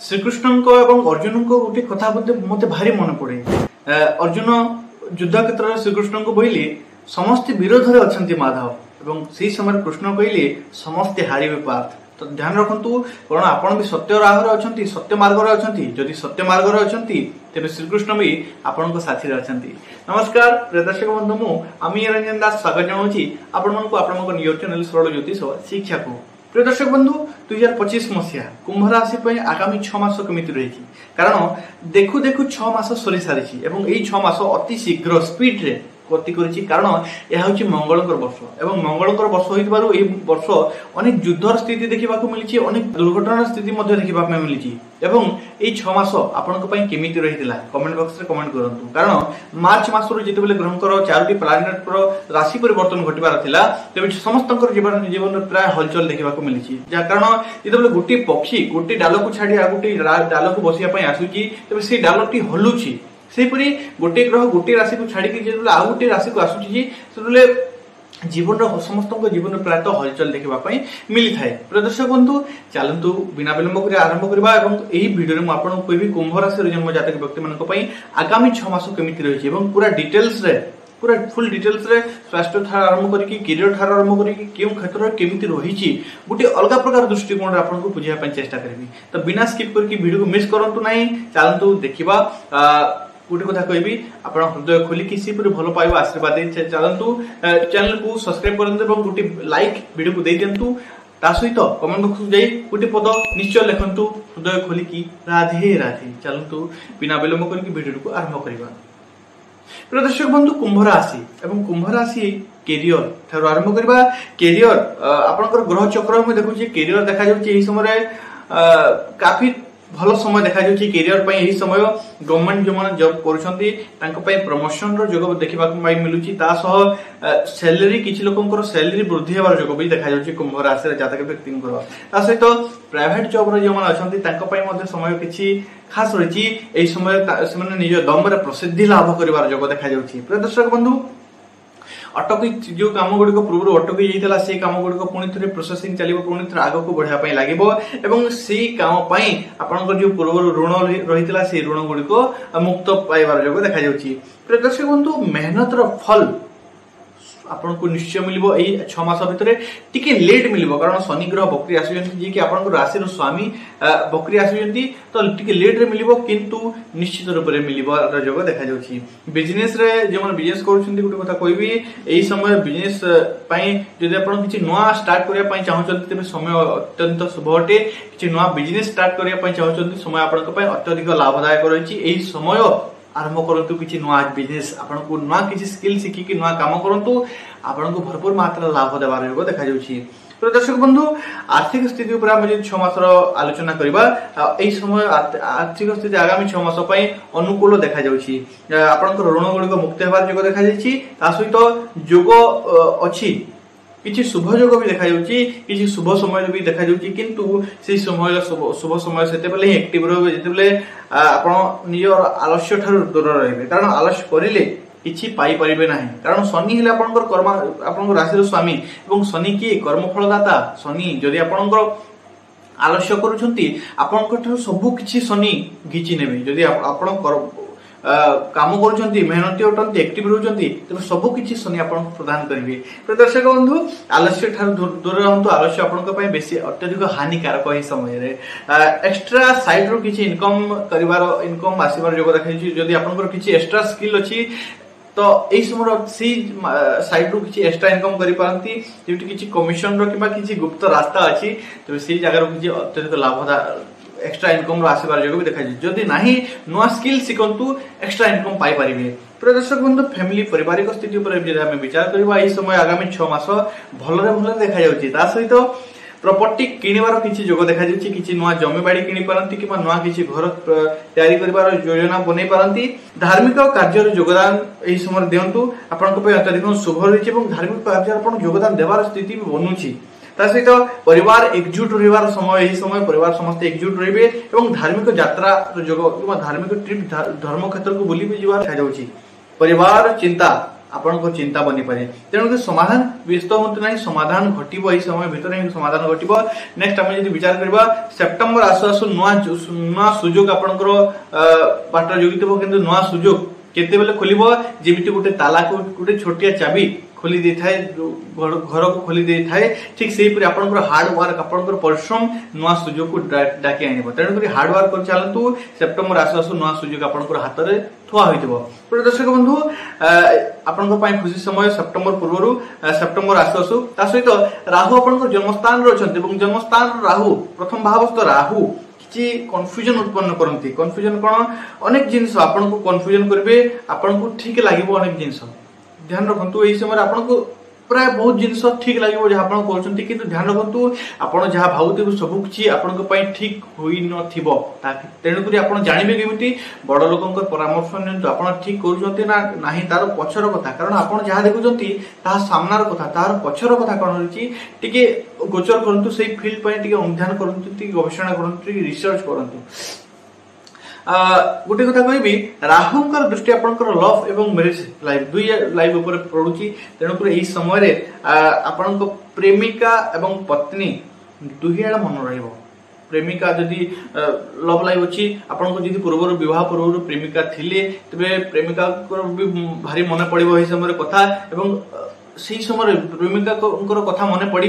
श्रीकृष्ण अर्जुन को गोटे कथा मत भारी मन पड़े। अर्जुन युद्ध क्षेत्र में श्रीकृष्ण को बोले समस्ते विरोध में अच्छा माधव एवं से समय कृष्ण कहले समस्ते हारे पार्थ। तो ध्यान रखु कारण आपण भी सत्य राह अच्छा सत्य मार्ग अच्छा जदि सत्य मार्ग अच्छा तेज श्रीकृष्ण भी आपण साथी अच्छा। नमस्कार प्रिय दर्शक बंधु मुझे रंजन दास स्वागत जनाऊँगी आपण निज चैनल सरल ज्योतिष शिक्षा को। प्रिय दर्शक बंधु 2025 मसीहा कुंभ राशि आगामी 6 मास केमी रही कारण देखु देखु 6 मास सरी सारी और यही 6 मास अति शीघ्र स्पीड रे गति करिछि कारण यह हूँ मंगलकर वर्ष एवं मंगलकर वर्ष होइतबारु एई वर्ष अनेक युद्धर स्थिति देखा मिली अनेक दुर्घटनार स्थिति देखा मिली एवं यही 6 मास आपंक केमिति रही कमेंट बॉक्स रे कमेंट करंतु कारण मार्च मास जितेबाला ग्रहकर 4टी प्लानेट राशि परिवर्तन घटबार थिला तेबे समस्त जीवन प्राय हलचल देखा मिली कारण जितेबाला गोटे पक्षी गोटे डाल को छाड़ी आ गोटे डाल को बसिया आसुची तेबे से डालटी हलुची सेपरी गोटे ग्रह गोटे राशि को छाड़ी जो आउ गोटे राशि को आसूची जीवन समस्त जीवन प्रायत हलचल देखा मिली थाए। प्रदर्शक बंधु चलतु बिना विलंब आरंभ करवा यही वीडियो में आपको कहबी कुंभ राशि जन्म जातक व्यक्ति मान आगामी 6 मास केमिति रही पूरा डिटेल्स रे पूरा फुल डिटेल्स रे स्वास्थ्य ठार आरंभ करके कैरियर ठार आरंभ करके केउ क्षेत्र केमिति रही गोटे अलग प्रकार दृष्टिकोण आपको बुझाई चेष्टा करी। तो बिना स्किप करके वीडियो को मिस करंतु नहीं चलतु देखिबा। गोटे कथा कहबी आप हृदय खोलिकी सी भल पाइबा आशीर्वाद चलतु चैनल को सब्सक्राइब करंतु गोटे लाइक वीडियो को दे दिंतु ता सहित कमेंट बॉक्स जाई गोटे पद निश्चय लिखंतु हृदय खोलिकी राधे राधे। चलतु बिना विलंब करके वीडियो को आरंभ करबा। प्रदर्शक बंधु कुंभ राशि एवं कुंभ राशि कैरियर ठार आरंभ करबा। कैरियर आपनकर ग्रह चक्र में देखु कैरियर देखा जाउची समय काफी भल समय देखा जाउची कैरियर पई एही समय गवर्नमेंट जो माने जॉब करूछंती तांको पई प्रमोशन रो जोग देखिबा पई मिलुची ता सह सैलरी किछि लोकंकर सैलरी वृद्धि हेबार जोग भी देखा जाउची कुंभ राशि रे जातक व्यक्तिंकर ता सहित प्राइवेट जॉब रो जो माने अछंती तांको पई मध्ये समय किछि खास रही एही समय से निज दम रे प्रसिद्धि लाभ करिवार जोग देखा जाउची। प्रदर्शक बंधु अटकी जो कम गुड़िक पूर्व अटकी जाइला से कम गुड़िक पुणी थे प्रोसेसिंग चलो पुणी थे आग को बढ़ाई लगे से कम आपण जो पूर्व ऋण रही से ऋण गुड़िक मुक्त पाइबार जोग देखा जाउची। प्रदर्शक बंधु मेहनत फल आपन को निश्चय मिलिबो एई 6 मास भितर टिके लेट मिलिबो कारण शनि ग्रह बकरी आसुयंती जे कि आपन को राशि रो स्वामी बकरी आसुयंती तो टिके लेट रे मिलिबो किंतु निश्चित रूप रे मिलिबो जोग देखा जाउची। बिजनेस रे जे मन बिजनेस करूछंती गुटे कथा कहबी एई समय बिजनेस पई जदि आपन किछि नवा स्टार्ट करिया पई चाहउछंती तबे समय अत्यंत शुभ अटे। किछि नवा बिजनेस स्टार्ट करिया पई चाहउछंती समय आपन को पई अत्यधिक लाभदायक रहिछि। एई समय आरंभ करंतु किछि नुआ बिजनेस आपन को नुआ किछि स्किल सिखि कि नुआ काम करंतु आपन को भरपूर मात्रा लाभ देबार योग देखा जाउछि। तो दर्शक बंधु आर्थिक स्थिति ऊपर हम 6 मास आलोचना करबा एई समय आर्थिक स्थिति आगामी 6 मास पई अनुकूल देखा जाउछि। आपन को ऋण गुड़िक मुक्त हेबार योग देखा जाइछि ता सहित योग अछि किछि शुभ योग भी देखा जाउछि किछि शुभ समय भी देखा जाउछि किंतु से समय शुभ समय सेते बेले एक्टिव रहबे जेते बेले आपण निज आलस्य ठार दूर रहबे कारण आलस्य करिले किछि पाई परिबे नाही कारण शनि हेले आपनकर कर्म आपनकर राशि रो स्वामी एवं शनि की कर्मफल दाता शनि जदि आपनकर आलस्य करूछंती आपनकर ठार सब किछि शनि घिचि नेबे जदि आपण काम करुछंती मेहनती होटंती एक्टिव रहउछंती तबे सब किछि शनि आपन प्रदान करिवे। प्रदर्शक बंधु आलस्य ठार दूर रहंतु आलस्य आपन को पय बेसी अत्यधिक हानिकारक एही समय रे एक्स्ट्रा साइड रो किछि इनकम करिवार इनकम आसीबार जोग देखाइछि जदि आपन को किछि एक्स्ट्रा स्किल अछि तो एही समय सी साइड रो किछि एक्स्ट्रा इनकम करि पारंती जेति किछि कमिशन रो किबा किछि गुप्त रास्ता अछि तबे सी जगह रो किछि अत्यधिक लाभदा एक्स्ट्रा इनकम आसबार जोग भी देखा जदि नाही नुआ स्किल शिखंतु एक्स्ट्रा इनकम पाई परिबे। प्रदर्शक बंधु फैमिली पारिवारिक स्थिति ऊपर यदि हम विचार करबा एई समय आगामी 6 मास भलरे भलरे देखा जाउची ता सहित प्रॉपर्टी किनिबार किछि जोग देखा जाउची किछि नुआ जमी बाड़ी किनि पारंती किबा नुआ किछि घर तयारी करबार योजना बनै पारंती। धार्मिक कार्य रे योगदान एई समय देंतु आपन को पे अत्यधिक शुभ रहिछि एवं धार्मिक कार्य आपन योगदान देबार स्थिति भी बनुछि ता सहित परिवार एकजुट रहिबार समय एही समय परिवार समस्त एकजुट रहिबे एवं धार्मिक यात्रा जोग किबा धार्मिक ट्रिप धर्म क्षेत्र को बुली भी जीवार देखा जाउछि। परिवार चिंता ଆପଣଙ୍କ ଚିନ୍ତା ବନି ପାରେ। ତେଣୁ समाधान व्यस्त हूँ ना, समाधान घटिबो एई समय भितर ही समाधान घटिबो। नेक्स्ट आम जदि विचार करबा सेप्टेम्बर आसु आसु नुआ सुजोग आपनकर बाटर जोगितबो, किंतु नुआ सुजोग केतेबेले खोलिबो जेमिति गोटे ताला को गोटे छोटिया चाबी खोली दे थाए, घर को खोली दे थाए, ठीक सेही परि आपनकर हार्ड वर्क आपनकर परिश्रम नुआ सुजोग को डाके आनिबो। तेणु करी हार्ड वर्क कर चलतु, सेप्टेम्बर आसु आसु नुआ सुजोग आपनकर हाथ रे थुआ होइतबो। प्रिय दर्शक बंधु, आपनकर पई खुशी समय सेप्टेम्बर पूर्वरु सेप्टेम्बर आसु आसु ता सहित राहु आपनकर जन्मस्थान रे अछन्ते एवं जन्मस्थान राहु प्रथम भावस्थ राहु कि कन्फ्यूजन उत्पन्न करती। कन्फ्यूजन कौन, अनेक जिनस आपन को कन्फ्यूजन करेंगे, आपन को ठीक लगे अनेक जिनस। ध्यान रखु यही समय आपन को प्राय बहुत जिनस ठीक लगे जहाँ आप करते, किंतु ध्यान रखु आपड़ जहाँ भावुवे सब किसी आपण ठीक हो नथिबो। तेणुक आप जानवे केमी बड़ लोक परामर्श नि आप ठीक करुँच ना नहीं तार पछर कथा, कारण आप जहाँ देखुंत सामनार कथा तार पछर कथा कौन रही टी गोचर करूँ, से फिल्ड अनुधान करूँ, गवेषणा करूँ, रिसर्च करूँ। गोटे कथा कहबी राहुंकर दृष्टि आपनकर लव एवं मैरिज लाइफ दुई लाइफ ऊपर पड़ुची। तेणुक यही समय आपण प्रेमिका एवं पत्नी दुहिआड़ मन रहिबो। प्रेमिका जदि लव लाइफ अच्छी आपन को जदि पूर्व विवाह पूर्व प्रेमिका थिले, तबे प्रेमिका भी भारी मन पड़िबो एही समय कथा, एवं से समय प्रेमिका कथा मन पड़ी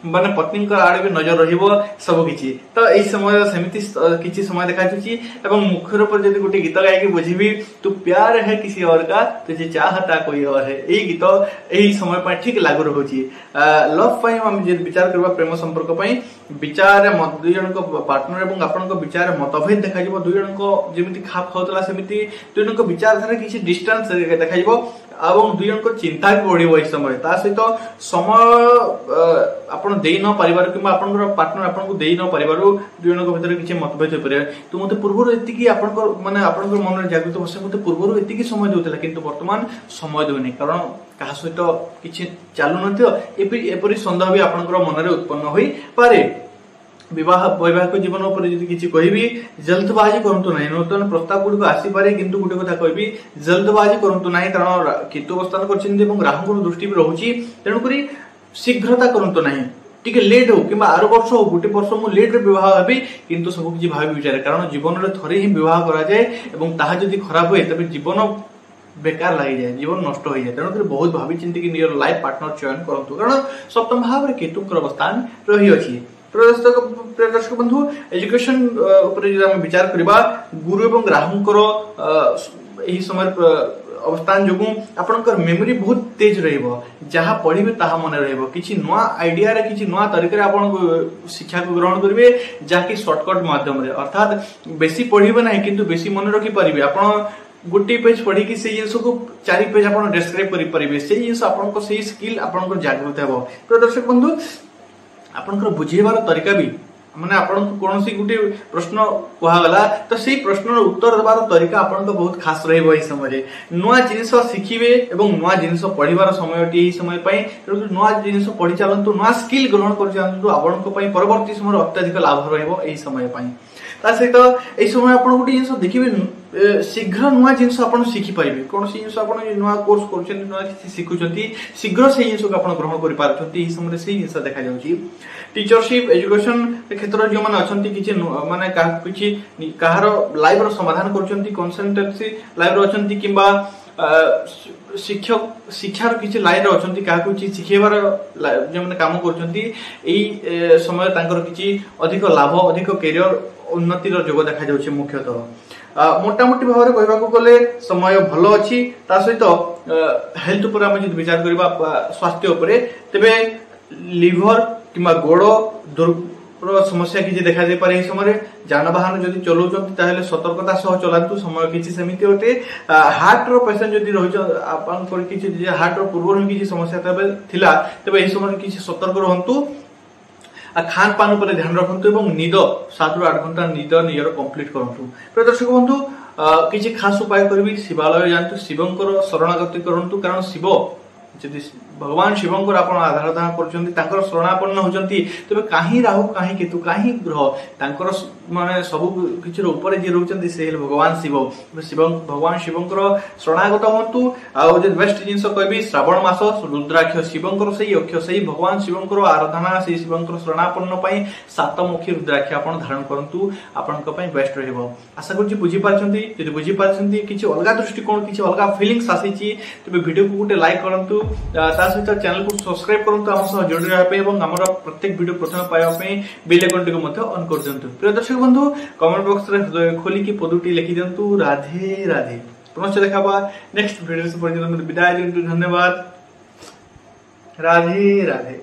माने पत्नी आड़े भी नजर रहिबो सब किछि। तो एही समय सेमिति किछि समय देखा जाउछि, एवं मुखर पर जदि गोटे गीत गाय के बुझिबी तू प्यार है किसी और का, तुझे चाहता कोई और है, एही गीत एही समय पर ठीक लागू रहुछि। लव पई हम जे विचार करबा प्रेम संपर्क पई विचार दुई जन को पार्टनर एवं आपन को विचार मतभेद देखा जिवो। दुई जन को जेमिति खाप खाउतला सेमिति दुई जन को विचारधारा किछि डिस्टेंस देखा जिवो, एवं दुई जन को चिंता भी बढ़िबो। एही समय ता सहित समय आपण देई न परिवार किबा आपन पार्टनर आपन को देई न परिवार दुई जन को भीतर किछि मतभेद होय पारे। तो मते पूर्वरो एतिकी आपन को माने आपन को मन रे जागृत बसे मते पूर्वरो एतिकी समय देउतला, किंतु वर्तमान समय देउनी, कारण कहा सहित किछि चालू नथियो एपरि संदेह भी आपन को मन रे उत्पन्न होई पारे। विवाह वैवाहिक जीवन उपर यदि किछि कहबी जल्दबाजी करंतु नहीं। नूतन प्रस्ताव गुड आसी पारे, किंतु गोटे कथा कहबी जल्दबाजी करंतु नहीं, कारण केतु अवस्थान करछिन एवं राहुंकर दृष्टि भी रहउची। तेणु करी शीघ्रता करंतु नहीं, टिके लेट हो कि आर वर्ष हो गोटे वर्ष मु लेट रे विवाह हेबी, किंतु सब किछि भाबी विचार, कारण जीवन रे थरे ही विवाह करा जाए एवं ताहा जदि खराब होए तबे जीवन बेकार लगी जाए, जीवन नष्ट हो जाए। तेणुक बहुत भावी चिंती कि नियर लाइफ पार्टनर चयन करंतु, कारण सप्तम भाव रे केतुंकर अवस्थान रही अछि। दर्शक बंधु, एजुकेशन ऊपर जदि हम विचार करबा गुरु एवं राहुंकर एही समय अवस्थान जोगु आपनकर मेमोरी बहुत तेज रहइबो, जहाँ पढ़िबे ताहा मन रहइबो, किछि नुआ आइडिया रे किछि नुआ तरीका रे आपन शिक्षा को ग्रहण करिवे, जाकि शॉर्टकट माध्यम रे, अर्थात बेसी पढ़िबे नाही किंतु बेसी मन रखि परिबे। आपन गोटे पेज पढ़ी कि से जिनस को 4 पेज आपन डिस्क्राइब करि परिबे, से जिनस आपन को से स्किल आपन को जागृत हेबो। तो दर्शक बंधु, आपनकर बुझेबार तरीका भी माने आपन को कोनोसी गुटे प्रश्न कहगला तो से प्रश्न उत्तर देबार तरीका आपन को बहुत खास रहइबो। एही समय नुआ जिनिस शिखिबे एवं नुआ जिनिस पढ़िबार समयटी एही समय पई, नुआ जिनिस पढ़ि चालंतु, नुआ स्किल ग्रहण कर चालंतु, आपन को पई परवर्ती समय अत्यधिक लाभ रहइबो एही समय पई। ता सहित एही समय आपन गुटे जिनिस देखिबे शीघ्र नुआ जिनिस आपन शिखि पाइबे, कोनोसी जिनिस आपन नुआ कोर्स करछन, नुआ किछि सिखुछंती, शीघ्र से जिनिस को आपन ग्रहण करि पारछंती। एही समय से जिनिस देखा जाउची। टीचरशिप एजुकेशन क्षेत्र जो माने अछंती किछि माने काहार लाइफ रो समाधान करछंती, कंसल्टेंसी लाइफ रो अछंती, किबा शिक्षक शिक्षार किछि लाइन रो अछंती, काहाकु किछि सिखेबार जे माने काम करछंती, एही समय तांकर किछि अधिक लाभ अधिक कैरियर उन्नति रो जोग देखा जाउची। मुख्यतः मोटामोटी भाव रे कहबाकू गले समय भलो अछि। ता सहित हेल्थ ऊपर हम जे विचार करबा स्वास्थ्य ऊपर, तबे लिवर किमा गोड़ समस्या किसी देखा दे पारे। समय जानवाहन जदि चलाउछंती ताहेले सतर्कता सह चलांतु, समय किछि सेमिति होते। हार्ट रो पेशेंट जदि रहिछ आपन पर किछि जे हार्ट रो पूर्व किछि समस्या तबे थिला, तबे एही समय किछि सतर्क रहंतु। खान पान पर ध्यान रखंतु एवं निद 7 ରୁ 8 घंटा निद नियर कंप्लीट करंतु। प्रिय दर्शक बंधु, किछि खास उपाय करबी शिवालय जानतु, शिवंकर शरणागति करंतु, कारण शिव जदि भगवान शिवंकर आपण आराधना करछन्ती तांकर शरणापन्न होचन्ती तबे काहे राहु काहे केतु काहे ग्रह तांकर माने सब किछर ऊपर जे रहउचन्ती से भगवान शिव शिव भगवान शिवंकर शरणागत होंतु आ जे बेस्ट जिंस कहबी श्रावण मास रुद्राक्ष शिवंकर सही अक्ष सही भगवान शिवंकर आराधना सही शिवंकर शरणापन्न पई सातमुखी रुद्राक्ष आपण धारण करंतु आपनक पई बेस्ट रहइबो आशा करछि बुझी पारछन्ती यदि बुझी पारछन्ती किछि अलगा दृष्टिकोण किछि अलगा फीलिंग्स आसीछि तबे वीडियो को गुटे लाइक करंतु ता सहित चैनल को सब्सक्राइब करंतु हम सह जोड़ी रहबे एवं हमर प्रत्येक वीडियो प्रथम पाइबा पई बेल आइकन को मते ऑन कर दियंतु प्रिय दर्शक बंधु कमेंट बॉक्स रे हृदय खोली की पदुटी लिखि दियंतु राधे राधे पुनश्च देखाबा नेक्स्ट वीडियो से पर्यंत विदाय दियंतु धन्यवाद राधे राधे।